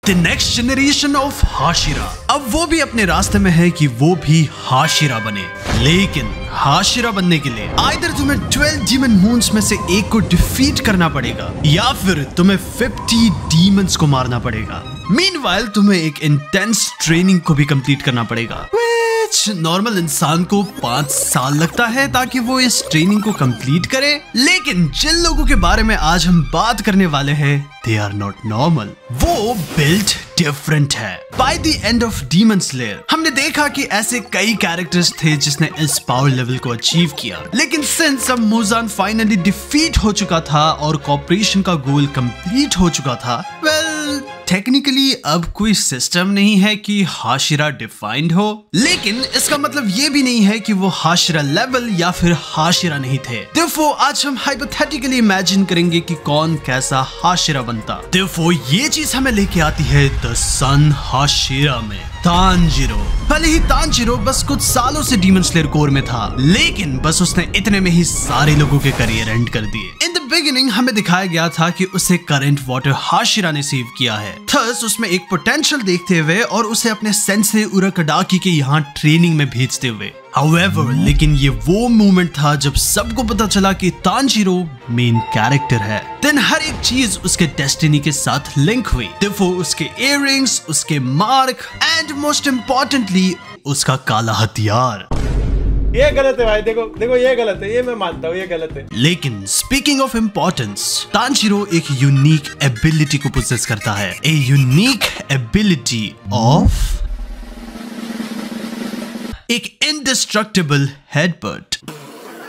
The next generation of Hashira. अब वो भी अपने रास्ते में है कि वो भी हाशिरा बने, लेकिन हाशिरा बनने के लिए आइदर तुम्हें 12 डीमन मून्स में से एक को डिफीट करना पड़ेगा या फिर तुम्हें 50 डीमंस को मारना पड़ेगा। मीनवाइल तुम्हें एक इंटेंस ट्रेनिंग को भी कंप्लीट करना पड़ेगा। नॉर्मल इंसान को 5 साल लगता है ताकि वो इस ट्रेनिंग को कंप्लीट करे, लेकिन जिन लोगों के बारे में आज हम बात करने वाले हैं, दे आर नॉट नॉर्मल। वो बिल्ट डिफरेंट है। By the end of demon slayer हमने देखा कि ऐसे कई कैरेक्टर्स थे जिसने इस पावर लेवल को अचीव किया, लेकिन सिंस अब मुजान फाइनली डिफीट हो चुका था और कॉपरेशन का गोल कंप्लीट हो चुका था, वेल टेक्निकली अब कोई सिस्टम नहीं है कि हाशिरा डिफाइंड हो, लेकिन इसका मतलब ये भी नहीं है कि वो हाशिरा लेवल या फिर हाशिरा नहीं थे। देखो आज हम हाइपोथेटिकली इमेजिन करेंगे कि कौन कैसा हाशिरा बनता। देखो ये चीज हमें लेके आती है द सन हाशिरा में तांजीरो। भले ही तांजीरो बस कुछ सालों से डीमन स्लेयर कोर में था, लेकिन बस उसने इतने में ही सारे लोगों के करियर एंड कर दिए। इन द बिगिनिंग हमें दिखाया गया था कि उसे करंट वाटर हाशिरा ने सेव किया है, थस उसमें एक पोटेंशियल देखते हुए और उसे अपने सेंसे उराकडाकी के यहाँ ट्रेनिंग में भेजते हुए। However, लेकिन ये वो मोमेंट था जब सबको पता चला कि तांजीरो मेन कैरेक्टर है। देन हर एक चीज उसके डेस्टिनी के साथ लिंक हुई। देखो उसके इयररिंग्स, उसके मार्क एंड मोस्ट इम्पोर्टेंटली उसका काला हथियार। ये गलत है भाई, देखो ये गलत है, ये मैं मानता हूँ ये गलत है। लेकिन स्पीकिंग ऑफ इम्पोर्टेंस, तांजीरो एक यूनिक एबिलिटी को पोजेस करता है। ए यूनिक एबिलिटी ऑफ एक इंडिस्ट्रक्टिबल हेडबट।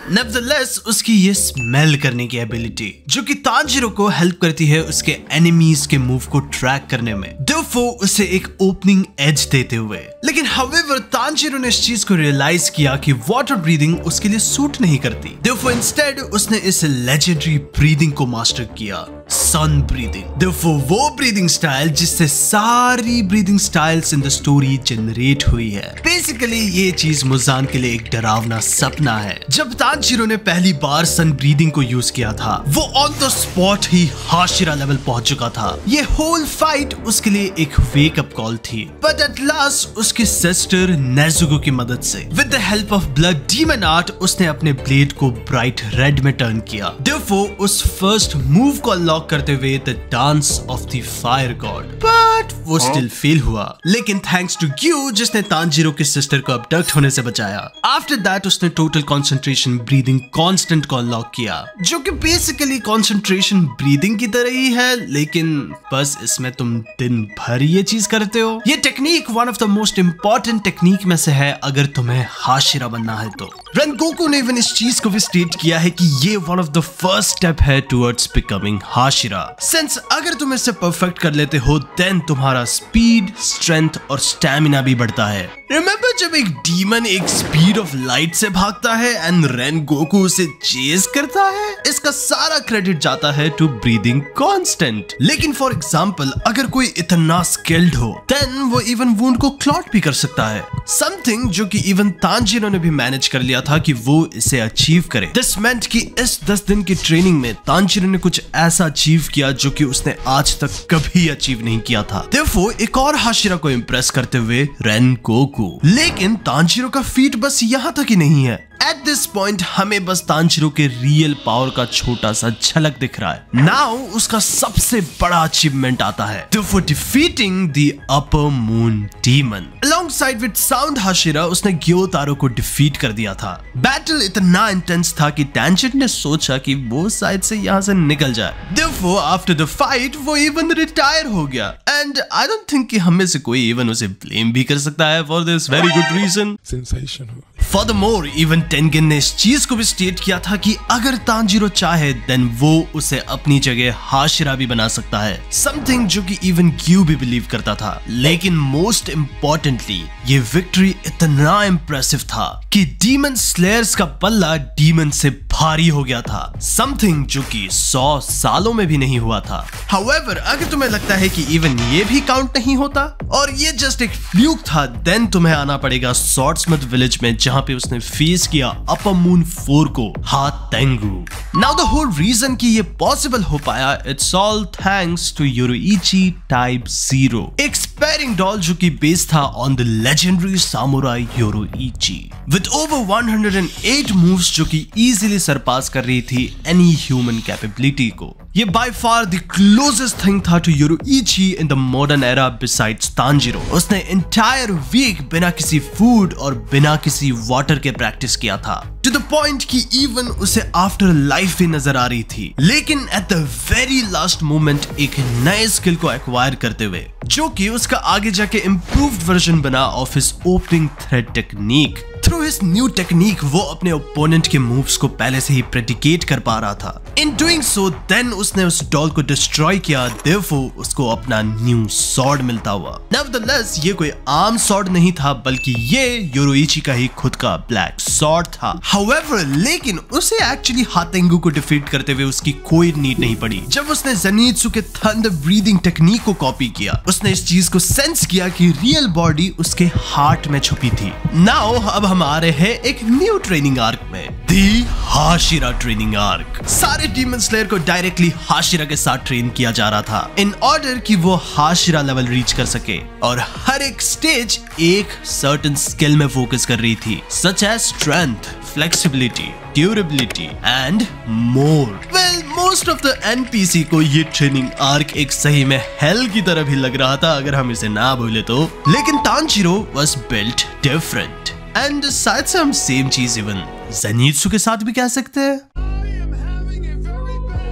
नेवरदलेस उसकी ये स्मेल करने की एबिलिटी जो कि तांजीरो को हेल्प करती है उसके एनिमीज के मूव को ट्रैक करने में, देफो उसे एक ओपनिंग एज देते हुए। लेकिन हाउएवर तांजीरो ने इस चीज को रियलाइज किया कि वाटर ब्रीदिंग उसके लिए सूट नहीं करती, देफो इंस्टेड उसने इस लेजेंडरी ब्रीदिंग को मास्टर किया, सन ब्रीदिंग। देफो वो ब्रीदिंग स्टाइल जिससे सारी breathing styles in the story generate हुई है। बेसिकली ये चीज मुजान के लिए एक डरावना सपना है। जब तांजीरो ने पहली बार सन ब्रीदिंग को यूज किया था, वो on the spot he Hashira level पहुंच चुका था। ये होल फाइट उसके लिए एक वेकअप कॉल थी, बट एट लास्ट उसकी सिस्टर नेजुको की मदद से with the help of blood demon art उसने अपने ब्लेड को ब्राइट रेड में टर्न किया। देफो उस फर्स्ट मूव को अनलॉक करते हुए the dance of the fire God, but वो स्टिल फेल हुआ। लेकिन थैंक्स टू ग्यू जिसने तांजीरो की सिस्टर को अबडक्ट होने से बचाया। आफ्टर दैट उसने टोटल कंसंट्रेशन ब्रीदिंग कांस्टेंट को अनलॉक किया, जो कि बेसिकली कंसंट्रेशन ब्रीदिंग की तरह ही है, लेकिन बस इसमें तुम दिन भर ये चीज करते हो। ये technique one of the most important technique में से है अगर तुम्हें हाशिरा बनना है तो। रेनगोकू ने इवन इस चीज को भी स्टेट किया है कि ये one of the first step है टुवर्ड्स बिकमिंग हाशिरा। सिंस अगर तुम इसे परफेक्ट कर लेते हो देन तुम्हारा स्पीड, स्ट्रेंथ और स्टैमिना भी बढ़ता है। रिमेंबर जब एक डीमन एक स्पीड ऑफ लाइट से भागता है एंड रेनगोकू उसे चेस करता है, इसका सारा क्रेडिट जाता है टू ब्रीदिंग कांस्टेंट। लेकिन फॉर एग्जांपल अगर कोई इतना स्किल्ड हो देन वो इवन वुंड को क्लॉट भी कर सकता है, समथिंग जो कि इवन तांजीरो ने भी मैनेज कर लिया था कि वो इसे अचीव करे। दिस मेंट कि इस 10 दिन की ट्रेनिंग में तांजीरो ने कुछ ऐसा अचीव किया जो कि उसने आज तक कभी अचीव नहीं किया था। देफो एक और हाशिरा को इम्प्रेस करते हुए रेनगोकू। लेकिन तांजीरो का फीट बस यहाँ तक ही नहीं है। एट दिस पॉइंट हमें बस तांजीरो के रियल पावर का छोटा सा झलक दिख रहा है। नाउ उसका सबसे बड़ा अचीवमेंट आता है for defeating the upper moon demon. Alongside with sound Hashira उसने ग्योतारो को डिफीट कर दिया था। बैटल इतना इंटेंस था कि टेंजेंट ने सोचा कि वो शायद से यहाँ से निकल जाए। देयरफॉर आफ्टर द फाइट वो इवन रिटायर हो गया एंड आई डोंट थिंक कि हम में से कोई इवन उसे ब्लेम भी कर सकता है for this very good reason. Sensation. Furthermore even Tengen ने इस चीज को भी स्टेट किया था कि अगर तांजीरो चाहे देन वो उसे अपनी जगह हाशिरा भी बना सकता है, समथिंग जो कि इवन ग्यू भी बिलीव करता था। लेकिन मोस्ट इंपॉर्टेंटली ये विक्ट्री इतना इंप्रेसिव था कि डीमन स्लेयर्स का पल्ला डीमन से भारी हो गया था, समथिंग जो कि 100 सालों में भी नहीं हुआ था। हाउएवर अगर तुम्हें लगता है कि इवन ये भी काउंट नहीं होता और ये जस्ट एक फ्लूक था, देन तुम्हें आना पड़ेगा स्वॉर्ड्समथ विलेज में जहां जहां पे उसने फेस किया अपर मून 4 को, Hantengu. Now the whole reason कि ये पॉसिबल हो पाया, it's all thanks to Yoriichi type 0, एक स्पेयरिंग डॉल जो कि बेस्ड था on the legendary samurai Yoriichi with over 108 moves, जो कि इजीली सरपास कर रही थी एनी ह्यूमन कैपेबिलिटी को। ये by far the closest thing था to Yoriichi in the modern era besides Tanjiro. उसने एंटायर वीक बिना किसी फूड और बिना किसी वाटर के प्रैक्टिस किया था, टू द पॉइंट कि इवन उसे आफ्टर लाइफ भी नजर आ रही थी। लेकिन at the very last moment एक नए स्किल को एक्वायर करते हुए, जो कि उसका आगे जाके इंप्रूव्ड वर्जन बना of his opening thread technique. Through his new technique वो अपने ओपोनेंट के मूव्स को पहले से ही प्रेडिकेट कर पा रहा था। इन डूइंग सो देन उसने उस डॉल को डिस्ट्रॉय किया, देयरफॉर उसको अपना न्यू सॉर्ड मिलता हुआ। नेवरदलेस ये कोई आम सॉर्ड नहीं था, बल्कि ये योरुइची का ही खुद का ब्लैक सॉर्ड था। हाउएवर लेकिन उसे एक्चुअली हातेंगु को डिफीट करते हुए उसकी कोई नीड नहीं पड़ी। जब उसने ज़ेनित्सु के थंडर ब्रीदिंग टेक्निक को कॉपी किया, उसने इस चीज को सेंस किया कि रियल बॉडी उसके हार्ट में छुपी थी। नाउ अब हम आ रहे हैं एक न्यू ट्रेनिंग आर्क में, दी हाशिरा ट्रेनिंग आर्क। सारे डीमन स्लेयर को डायरेक्टली हाशिरा के साथ ट्रेन किया जा रहा था इन ऑर्डर कि वो हाशिरा लेवल रीच कर सके, और हर एक स्टेज एक सर्टेन स्किल में फोकस कर रही थी, such as strength, flexibility, durability and more. Well most of the NPC को ये ट्रेनिंग आर्क एक सही में हेल की तरह भी लग रहा था अगर हम इसे ना भूले तो, लेकिन Tanjiro was built different and शायद से हम सेम चीज इवन ज़ेनित्सु के साथ भी कह सकते हैं।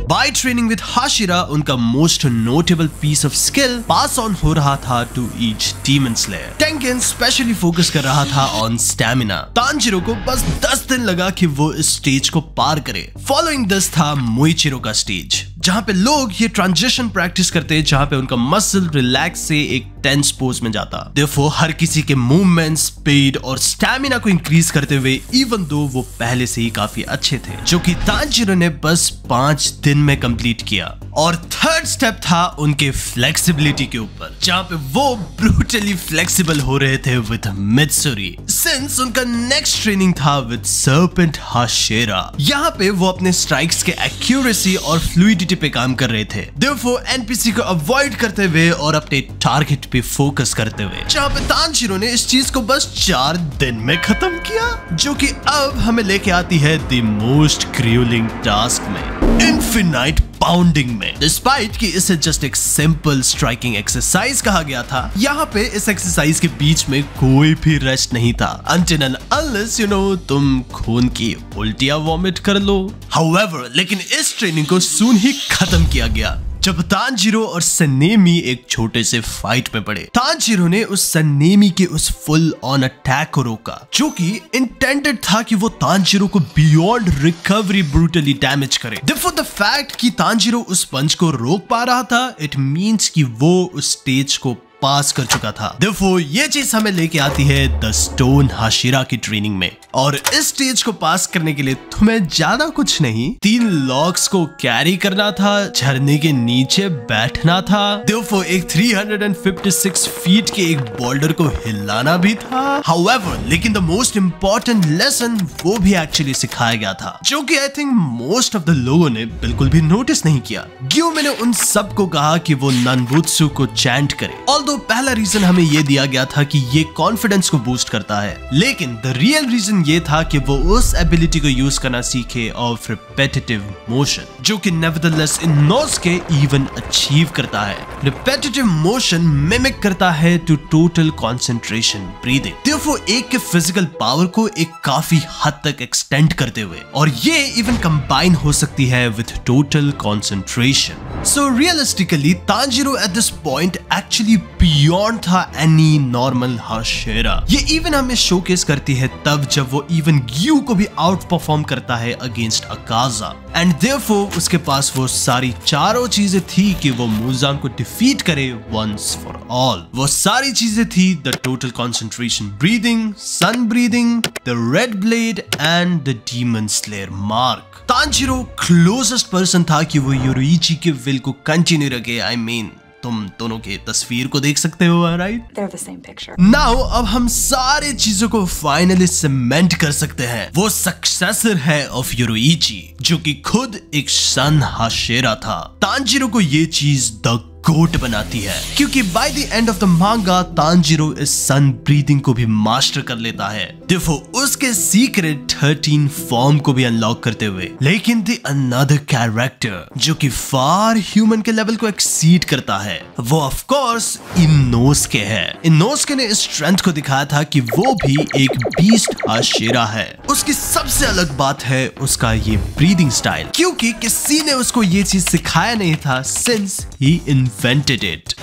By training with Hashira, उनका most notable piece of skill pass on हो रहा था to each demon slayer. Tengen specially focus कर रहा था on stamina. तांजीरो को बस 10 दिन लगा कि वो इस स्टेज को पार करे। Following this था मोइचिरो का स्टेज, जहाँ पे लोग ये ट्रांजिशन प्रैक्टिस करते हैं, जहाँ पे उनका मसल रिलैक्स से एक टेंस पोज में जाता। Therefore, हर किसी के मूवमेंट, स्पीड और स्टैमिना को इंक्रीज करते हुए, इवन दो वो पहले से ही काफी अच्छे थे, जो कि तांजीरो ने बस 5 दिन में कंप्लीट किया। और थर्ड स्टेप था उनके फ्लेक्सिबिलिटी के ऊपर, जहाँ पे वो ब्रूटली फ्लेक्सिबल हो रहे थे विद मित्सुरी, सिंस उनका नेक्स्ट ट्रेनिंग था विद सर्पेंट हाशिरा। यहाँ पे वो अपने स्ट्राइक्स के एक्यूरेसी और फ्लूइडिटी पे काम कर रहे थे, देयरफॉर एनपीसी को अवॉइड करते हुए और अपने टारगेट पे फोकस करते हुए, जहाँ पे तांजीरो ने इस चीज को बस 4 दिन में खत्म किया, जो कि अब हमें लेके आती है द मोस्ट ग्रूलिंग टास्क में, इनफिनाइट पाउंडिंग में। डिस्पाइट कि इसे जस्ट एक सिंपल स्ट्राइकिंग एक्सरसाइज कहा गया था, यहाँ पे इस एक्सरसाइज के बीच में कोई भी रेस्ट नहीं था, until and unless you know तुम खून की उल्टियां वॉमिट कर लो। However, लेकिन इस ट्रेनिंग को सून ही खत्म किया गया जब तांजीरो और सनेमी एक छोटे से फाइट में पड़े। तांजीरो ने उस सनेमी के उस फुल ऑन अटैक को रोका, जो कि इंटेंडेड था कि वो तांजीरो को बियॉन्ड रिकवरी ब्रूटली डैमेज करे। Therefore, the fact कि तांजीरो उस पंच को रोक पा रहा था, इट मींस कि वो उस स्टेज को पास कर चुका था। Therefore, ये चीज हमें लेके आती है द स्टोन हाशिरा की ट्रेनिंग में, और इस स्टेज को पास करने के लिए तुम्हें ज्यादा कुछ नहीं, 3 लॉक्स को कैरी करना था, झरने के नीचे बैठना था, Therefore, एक 356 फीट के एक बोल्डर को हिलाना भी था। However, लेकिन द मोस्ट इंपॉर्टेंट लेसन वो भी एक्चुअली सिखाया गया था, जो कि I think most of the लोगों ने बिल्कुल भी नोटिस नहीं किया। ग्यूमे ने उन सबको कहा कि वो ननबुत्सु को चैंट करे। ऑल्दो पहला रीजन हमें ये दिया गया था कि ये कॉन्फिडेंस को बूस्ट करता है, लेकिन द रियल रीजन ये था कि वो उस एबिलिटी को यूज करना सीखे ऑफ रिपेटिटिव मोशन, जो कि नेवरदलेस इन नोस्के इवन अचीव करता है। रिपेटिटिव मोशन मिमिक करता है to total concentration breathing, Therefore, एक के फिजिकल पावर को एक काफी हद तक एक्सटेंड करते हुए, और ये इवन कंबाइन हो सकती है with total concentration. So realistically Tanjiro at this point actually beyond था एनी नॉर्मल हाशिरा। ये इवन हमें शोकेस करती है तब जब वो इवन ग्यू को भी आउट परफॉर्म करता है अगेंस्ट अकाजा, एंड देयरफॉर उसके पास वो सारी चारों चीजें थी कि वो मुजान को डिफीट करे वंस फॉर ऑल। वो सारी चीजें थी the total concentration breathing, sun breathing, the red blade and the demon slayer mark. Tanjiro closest person था कि वो योरुइची के विल को कंटिन्यू रखे, आई मीन तुम दोनों की तस्वीर को देख सकते हो, right? They're the same picture. Now अब हम सारे चीजों को फाइनली सीमेंट कर सकते हैं। वो सक्सेसर है ऑफ योरुइची, जो कि खुद एक सन हाशेरा था। तांजीरो को ये चीज द गोट बनाती है, क्योंकि by the end of the मांगा तांजीरो इस सन ब्रीदिंग को भी मास्टर कर लेता है, देखो उसके सीक्रेट 13 फॉर्म को भी अनलॉक करते हुए। लेकिन द अनदर कैरेक्टर जो कि फार ह्यूमन के लेवल को एक्सीड करता है, वो ऑफ कोर्स इनोसुके है। इनोसुके ने इस स्ट्रेंथ को दिखाया था कि वो भी एक बीस्ट हाशेरा है। उसकी सबसे अलग बात है उसका ये ब्रीदिंग स्टाइल, क्योंकि किसी ने उसको ये चीज सिखाया नहीं था since he invented it.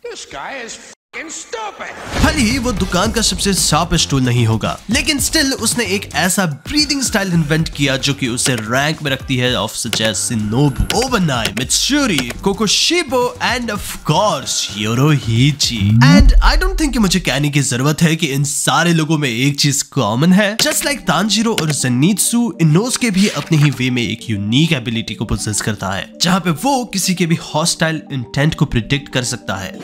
This guy is fucking stupid. भले ही वो दुकान का सबसे शार्पेस्ट टूल नहीं होगा, लेकिन स्टिल उसने एक ऐसा ब्रीदिंग स्टाइल इन्वेंट किया जो कि उसे रैंक में रखती है of suggest Shinobu, Obanai, Mitsuri, Kokushibo and of course Yoriichi. And I don't think कि मुझे कहने की जरूरत है कि इन सारे लोगों में एक चीज कॉमन है। जस्ट लाइक तांजीरो और ज़ेनित्सु, इनोसुके भी अपने ही वे में एक यूनिक एबिलिटी को पोजेस करता है, जहां पे वो किसी के भी हॉस्टाइल इंटेंट को प्रिडिक्ट कर सकता है।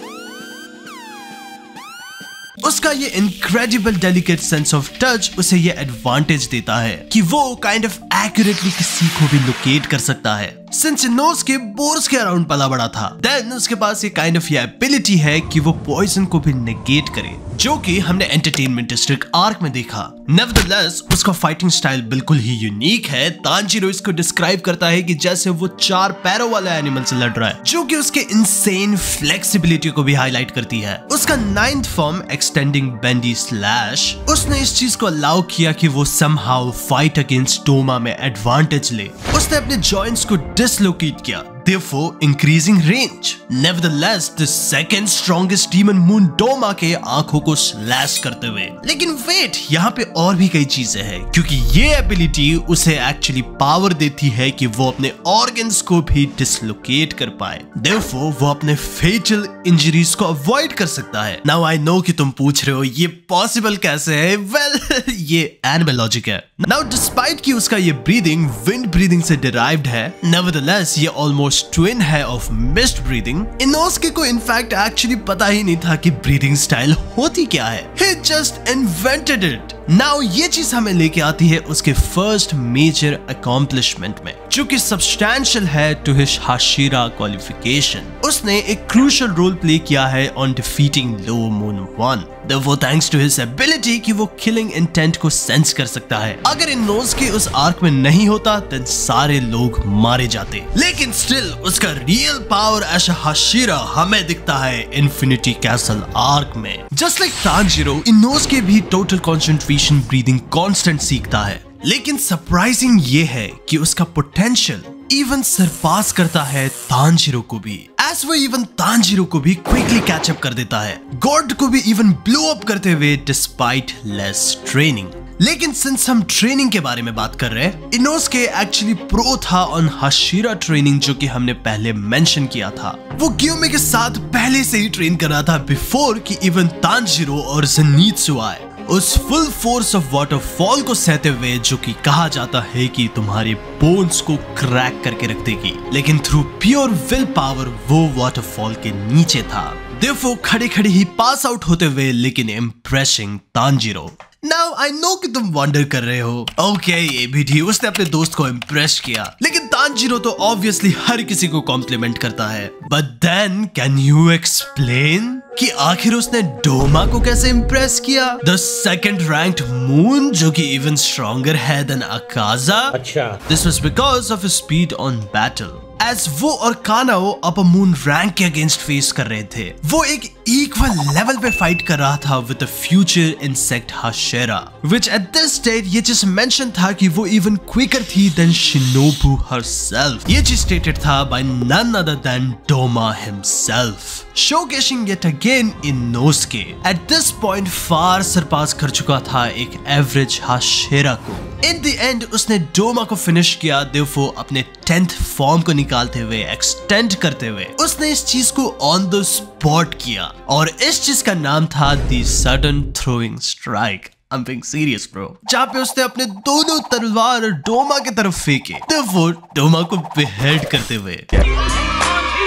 उसका ये incredible delicate sense of touch उसे ये एडवांटेज देता है कि वो काइंड ऑफ एक्यूरेटली किसी को भी लोकेट कर सकता है। सिंस इनोसुके बोर्स के अराउंड पला बड़ा था, देन उसके पास ये काइंड ऑफ ये एबिलिटी है कि वो पॉइजन को भी नेगेट करे, जो कि हमने एंटरटेनमेंट डिस्ट्रिक्ट आर्क में देखा। नेवरदलेस उसका फाइटिंग स्टाइल बिल्कुल ही यूनिक है। तांजीरो इसको डिस्क्राइब करता है कि जैसे वो 4 पैरों वाला एनिमल से लड़ रहा है, जो कि उसके इनसेन फ्लेक्सिबिलिटी को भी हाईलाइट करती है। उसका 9th फॉर्म एक्सटेंडिंग बेंडी स्लैश, उसने इस चीज को अलाउ किया कि वो समहाउ फाइट अगेंस्ट डोमा में एडवांटेज ले। उसने अपने जॉइंट्स को डिसलोकेट किया, therefore increasing range. Nevertheless, the second strongest demon moon Doma के आंखों को स्लैश करते हुए। लेकिन वेट, यहाँ पे और भी कई चीजें हैं, क्योंकि ये एबिलिटी उसे एक्चुअली पावर देती है कि वो अपने ऑर्गन्स को भी डिसलोकेट कर पाए। Therefore, वो अपने फेटल इंजरीज को अवॉइड कर सकता है। Now I know कि तुम पूछ रहे हो ये पॉसिबल कैसे है? Well, ये एनिमल लॉजिक है। Now डिस्पाइट कि उसका ये ब्रीदिंग विंड ब्रीदिंग से डिराइव्ड है, nevertheless ये ऑलमोस्ट ट्विन है ऑफ मिस्ट ब्रीदिंग। इनोसुके को इनफैक्ट एक्चुअली पता ही नहीं था कि ब्रीदिंग स्टाइल होती क्या है। He just invented it. Now ये चीज हमें लेके आती है उसके फर्स्ट मेजर अकॉम्प्लिशमेंट में, जो कि सब्सटैंशियल है टू हिज हाशिरा क्वालिफिकेशन। उसने एक क्रूशियल रोल प्ले किया है ऑन डिफीटिंग लो मून 1, वो थैंक्स टू हिज एबिलिटी कि वो किलिंग इंटेंट को सेंस कर सकता है। अगर इनोसुके उस आर्क में नहीं होता तो सारे लोग मारे जाते, लेकिन स्टिल उसका real power as a Hashira हमें दिखता है इन्फिनिटी कैसल आर्क में। जस्ट लाइक तांजीरो, इनोसुके भी टोटल कंसंट्रेशन ब्रीदिंग कांस्टेंट सीखता है, लेकिन सरप्राइजिंग ये है कि उसका पोटेंशियल इवन सरपास करता है तांजीरो को भी, एज वो इवन तांजीरो को भी क्विकली कैचअप कर देता है, गॉड को भी इवन ब्लो अप करते हुए डिस्पाइट लेस ट्रेनिंग। लेकिन सिंस हम ट्रेनिंग के बारे में बात कर रहे हैं, इनोसुके एक्चुअली प्रो था ऑन हाशिरा ट्रेनिंग, जो कि हमने पहले मेंशन किया था। वो ग्यूमे के साथ पहले से ही ट्रेन कर रहा था बिफोर कि इवन तांजीरो और ज़ेनित्सु आए, उस फुल फोर्स ऑफ वाटरफॉल को सहते हुए, जो कि कहा जाता है कि तुम्हारे बोन्स को क्रैक करके रख देगी। लेकिन थ्रू प्योर विल पावर वो वाटरफॉल के नीचे था, देखो खड़े खड़े ही पास आउट होते हुए, लेकिन impressing Tanjiro. Now I know कि तुम वंडर कर रहे हो, ओके ये भी ठीक, उसने अपने दोस्त को इम्प्रेस किया, लेकिन तांजीरो तो ऑब्वियसली हर किसी को कॉम्प्लीमेंट करता है। But then can you explain कि आखिर उसने डोमा को कैसे इम्प्रेस किया? द सेकंड रैंक्ड मून, जो कि इवन स्ट्रॉन्गर है देन अकाजा। अच्छा, this was because of speed on battle. As वो और कानाओ अपर मून रैंक के अगेंस्ट फेस कर रहे थे, वो एक इक्वल लेवल पे फाइट कर रहा था with the future insect Hashira, which at this stage ये चीज मेंशन था कि वो इवन क्विकर थी देन शिनोबु हरसेल्फ। ये चीज स्टेटेड था by none other than Doma himself, showcasing yet again Inosuke at this point far surpass कर चुका था एक एवरेज हाशिरा को। In the end उसने डोमा को फिनिश किया, therefore अपने 10th फॉर्म को निकालते हुए, एक्सटेंड करते हुए उसने इस चीज को ऑन द स्पॉट किया, और इस चीज का नाम था the sudden throwing strike. I'm being serious bro, जहाँ पे उसने अपने दोनों तलवार डोमा की तरफ फेंके, Therefore डोमा को बेहेड करते हुए।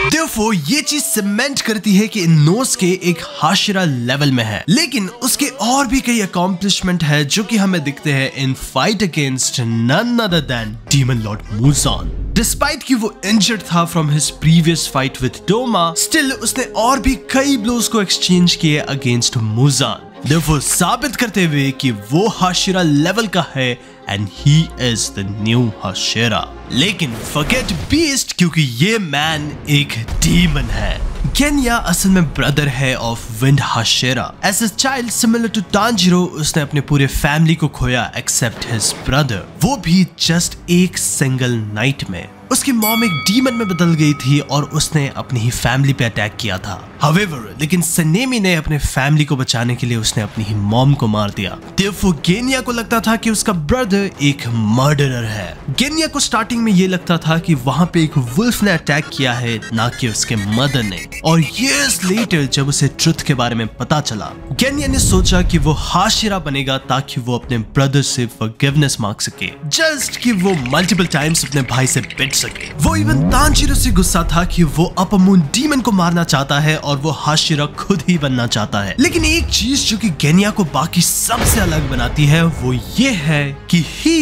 Therefore, ये चीज सीमेंट करती है कि इनोसुके एक हाशिरा लेवल में है, लेकिन उसके और भी कई अकॉम्प्लिशमेंट है जो कि हमें दिखते हैं in fight against none other than demon lord Muzan. Despite कि वो इंजर्ड था from his previous fight with Doma, still उसने और भी कई ब्लोज को एक्सचेंज किए अगेंस्ट मुसान, Therefore, साबित करते हुए कि वो हाशिरा लेवल का है and he is the new Hashira. लेकिन फॉरगेट बीस्ट, क्योंकि ये मैन एक डीमन है। गेन्या असल में ब्रदर है of wind Hashira. As a child similar to Tanjiro, उसने अपने पूरे फैमिली को खोया एक्सेप्ट हिज ब्रदर, वो भी जस्ट एक सिंगल नाइट में। उसकी मॉम एक डीमन में बदल गई थी और उसने अपनी ही फैमिली पे अटैक किया था। However, लेकिन सनेमी ने अपने फैमिली को बचाने के लिए उसने अपनी ही मॉम को मार दिया। Therefore, गेन्या को लगता था कि उसका ब्रदर एक मर्डरर है। गेन्या को स्टार्टिंग में ये लगता था कि वहां पे एक वुल्फ ने अटैक किया है, ना कि उसके मदर ने। और years later जब उसे ट्रुथ के बारे में पता चला, गेन्या ने सोचा कि वो हाशिरा बनेगा ताकि वो अपने ब्रदर से फॉरगिवनेस मांग सके, जस्ट कि वो मल्टीपल टाइम्स अपने भाई से पिट सके। वो इवन तांजीरो से गुस्सा था कि वो अपर मून डीमन को मारना चाहता है और वो हाशिरा खुद ही बनना चाहता है। लेकिन एक चीज जो कि गेन्या को बाकी सबसे अलग बनाती है वो ये है कि ही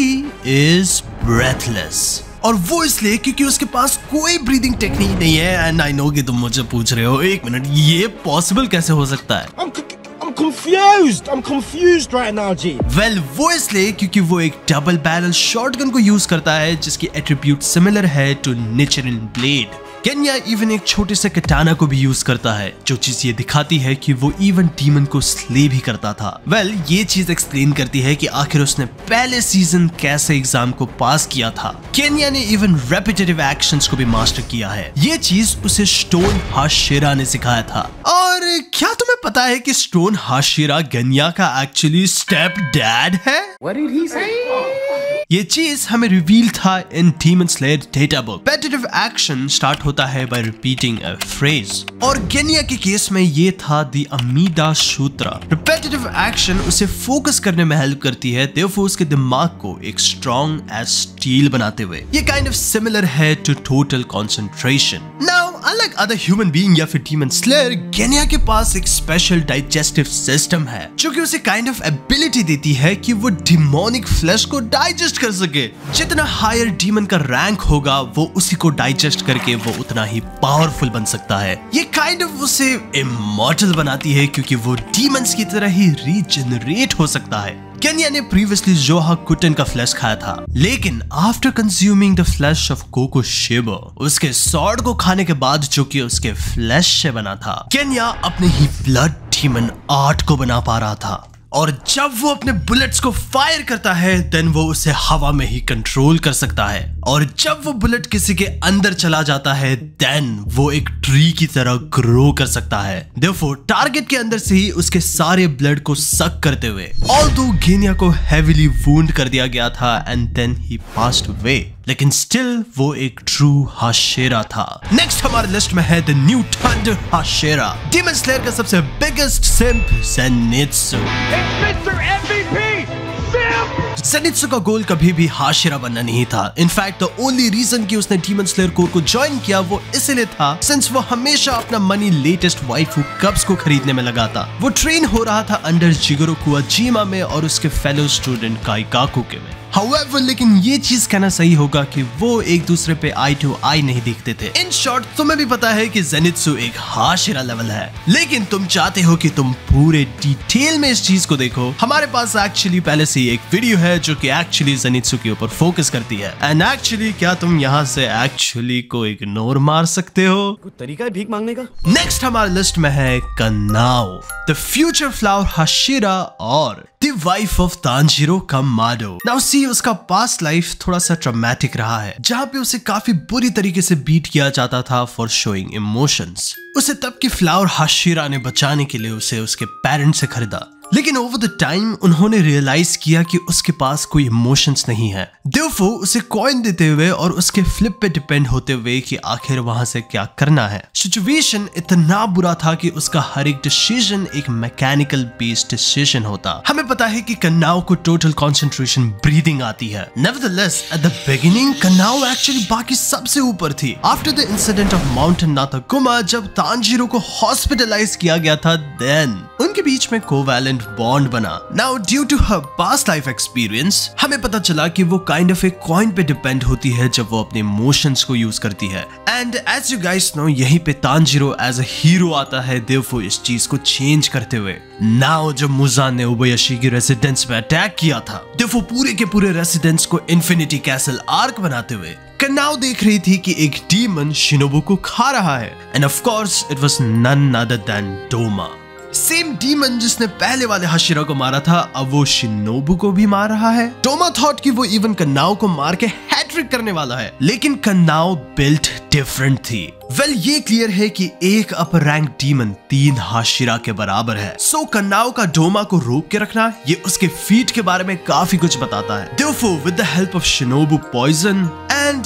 इज ब्रेथलेस। और वो इसलिए क्योंकि उसके पास कोई ब्रीदिंग टेक्निक नहीं है। एंड आई नो कि तुम मुझे पूछ रहे हो, एक मिनट, ये पॉसिबल कैसे हो सकता है? I'm confused right now, G. Well, वो इसलिए क्योंकि वो एक डबल बैरल शॉटगन को यूज करता है जिसकी एट्रीब्यूट सिमिलर है टू निचरिन ब्लेड। गेन्या इवन एक छोटे से कटाना को भी यूज करता है, जो चीज ये दिखाती है कि वो इवन डीमन को स्ले भी करता था। वेल, ये चीज एक्सप्लेन करती है कि आखिर उसने पहले सीजन कैसे एग्जाम को पास किया था। गेन्या ने इवन रेपिटेटिव एक्शंस को भी मास्टर किया है। ये चीज उसे स्टोन हाशिरा ने सिखाया था। और क्या तुम्हें पता है कि स्टोन हाशिरा गेन्या का एक्चुअली स्टेप डैड है? What did he say? ये चीज हमें रिवील था in Demon Slayer data book. Repetitive action start होता है बाय रिपीटिंग अ फ्रेज, और गेन्या के केस में ये था द अमीडा सूत्रा। रेपिटेटिव एक्शन उसे फोकस करने में हेल्प करती है, देयरफॉर उसके दिमाग को एक स्ट्रॉन्ग एज स्टील बनाते हुए। ये काइंड ऑफ सिमिलर है to total concentration. Now unlike other human being या फिर डीमन स्लेयर, गेन्या के पास एक स्पेशल डाइजेस्टिव सिस्टम है जो कि उसे काइंड ऑफ एबिलिटी देती है कि वो डिमोनिक फ्लैश को डाइजेस्ट कर सके। जितना हायर डीमन का रैंक होगा, वो उसी को डाइजेस्ट करके वो उतना ही पावरफुल बन सकता है। ये काइंड ऑफ उसे इमॉर्टल बनाती है क्योंकि वो डीमंस की तरह ही रीजनरेट हो सकता है। गेन्या ने प्रीवियसली जोहा कुटन का फ्लैश खाया था, लेकिन after consuming the flesh of Kokushibo, उसके सॉर्ड को खाने के बाद जो कि उसके फ्लैश से बना था, गेन्या अपने ही ब्लड डीमन आर्ट को बना पा रहा था। और जब वो अपने बुलेट्स को फायर करता है, देन वो उसे हवा में ही कंट्रोल कर सकता है। और जब वो बुलेट किसी के अंदर चला जाता है, देन वो एक ट्री की तरह ग्रो कर सकता है। देयरफॉर टारगेट के अंदर से ही उसके सारे ब्लड को सक करते हुए। ऑल्दो गेन्या को हेवीली वुंड कर दिया गया था and then he passed away, लेकिन स्टिल वो एक ट्रू हाशिरा था। नेक्स्ट हमारे लिस्ट में है the new thunder Hashira, demon slayer का सबसे biggest simp Zenitsu. Mr. MVP! Simp! Zenitsu का गोल कभी भी हाशिरा बनना नहीं था। इनफैक्ट द ओनली रीजन कि उसने डीमन स्लेयर कोर को ज्वाइन किया वो इसलिए था सिंस वो हमेशा अपना मनी लेटेस्ट वाइफू कब्स को खरीदने में लगाता। वो ट्रेन हो रहा था अंडर जिगोरो कुवाजिमा में और उसके फेलो स्टूडेंट काइकाकु के में। However, लेकिन ये चीज कहना सही होगा कि वो एक दूसरे पे आई टू आई नहीं दिखते थे। इन शॉर्ट, तुम्हें भी पता है कि ज़ेनित्सु एक हाशिरा लेवल है, लेकिन तुम चाहते हो कि तुम पूरे डिटेल में इस चीज को देखो। हमारे पास एक्चुअली पहले से ही एक वीडियो है जो कि एक्चुअली ज़ेनित्सु के ऊपर फोकस करती है। एंड एक्चुअली क्या तुम यहाँ से एक्चुअली को इग्नोर मार सकते हो? कोई तरीका है भीख मांगने का? नेक्स्ट हमारे लिस्ट में है Kanao, the future flower Hashira और the wife of Tanjiro Kamado. Now see, उसका पास्ट लाइफ थोड़ा सा ट्रॉमेटिक रहा है, जहाँ पे उसे काफी बुरी तरीके से बीट किया जाता था फॉर शोइंग इमोशंस। उसे तब की फ्लावर हाशिरा ने बचाने के लिए उसे उसके पेरेंट्स से खरीदा, लेकिन ओवर द टाइम उन्होंने रियलाइज किया कि उसके पास कोई इमोशंस नहीं है। देयरफॉर उसे कॉइन देते हुए और उसके फ्लिप पे डिपेंड होते हुए कि आखिर वहां से क्या करना है। सिचुएशन इतना बुरा था कि उसका हर एक डिसीजन एक मैकेनिकल बेस्ड डिसीजन होता। हमें पता है कि कन्नाओ को टोटल कंसंट्रेशन ब्रीदिंग आती है। Nevertheless at the beginning Kanao actually बाकी सबसे ऊपर थी। After the incident of mountain Natagumo, जब तांजीरो को हॉस्पिटलाइज किया गया था, देन उनके बीच में कोवैलेंट बॉन्ड बना। Now due to her past life experience हमें पता चला कि वो काइंड ऑफ एक कॉइन पे डिपेंड होती है जब वो अपने इमोशंस को यूज करती है। And as you guys know, यहीं पे तांजीरो एज अ हीरो आता है देयरफॉर इस चीज को चेंज करते हुए। नाउ जब मुजान ने उबयाशी की रेसिडेंस पे अटैक किया था, देयरफॉर पूरे के पूरे रेसिडेंस को इन्फिनिटी कैसल आर्क बनाते हुए कन्नाओ देख रही थी कि एक डीमन शिनोबु को खा रहा है। And of course it was none other than Doma. Same demon जिसने पहले वाले हाशिरा को मारा था, अब वो शिनोबु को भी मार रहा है। डोमा थॉट कि वो इवन कन्नाओ को मार के हैट्रिक करने वाला है, लेकिन कन्नाओ बिल्ट डिफरेंट थी। वेल ये क्लियर है कि एक अपर रैंक डीमन 3 हाशिरा के बराबर है। सो कन्नाओ का डोमा को रोक के रखना ये उसके फीट के बारे में काफी कुछ बताता है। Therefore with the help of Shinobu poison and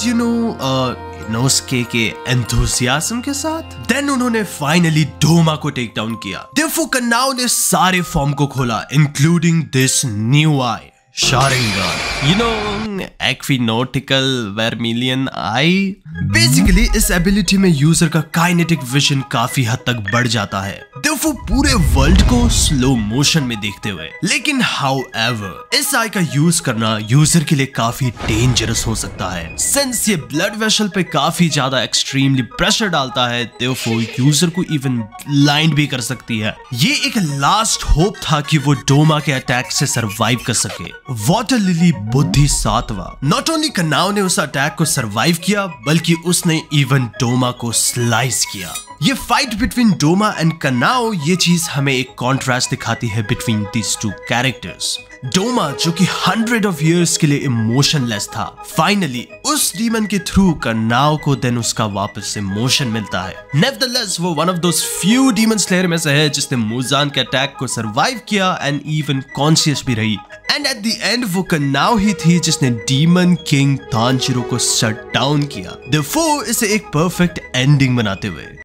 Inosuke के एंथुसियाज्म के साथ देन उन्होंने फाइनली डोमा को टेक डाउन किया। देयरफॉर कन्नाओ ने सारे फॉर्म को खोला, including this new eye Sharingan, equinoctial vermilion eye. Basically इस एबिलिटी में यूजर का काइनेटिक विजन काफी हद तक बढ़ जाता है, देयरफॉर पूरे वर्ल्ड को स्लो मोशन में देखते हुए। लेकिन हाउएवर इस आई का यूज करना यूजर के लिए काफी डेंजरस हो सकता है, सिंस ये ब्लड वेसल पे काफी ज्यादा एक्सट्रीमली प्रेशर डालता है। देयरफॉर यूजर को इवन ब्लाइंड भी कर सकती है। ये एक लास्ट होप था कि वो डोमा के अटैक से सरवाइव कर सके। वाटर लिली बुद्धि 7वां। नॉट ओनली कन्नाओ ने उस अटैक को सरवाइव किया, बल्कि उसने इवन डोमा को स्लाइस किया। ये फाइट बिटवीन डोमा एंड कन्नाओ, ये चीज हमें एक कॉन्ट्रास्ट दिखाती है between these two characters. Doma जो कि 100 of years के लिए इमोशनलेस था, फाइनली उस डीमन के थ्रू कन्नाओ को देन उसका वापस इमोशन मिलता है। नेवरदलेस वो one of those few demon slayer में से है जिसने मुजान के अटैक को सरवाइव किया एंड इवन कॉन्शियस भी रही। एंड एट द एंड वो कन्नाओ ही थी जिसने डीमन किंग तांजीरो को शट डाउन किया। देयरफॉर इसे एक परफेक्ट एंडिंग बनाते हुए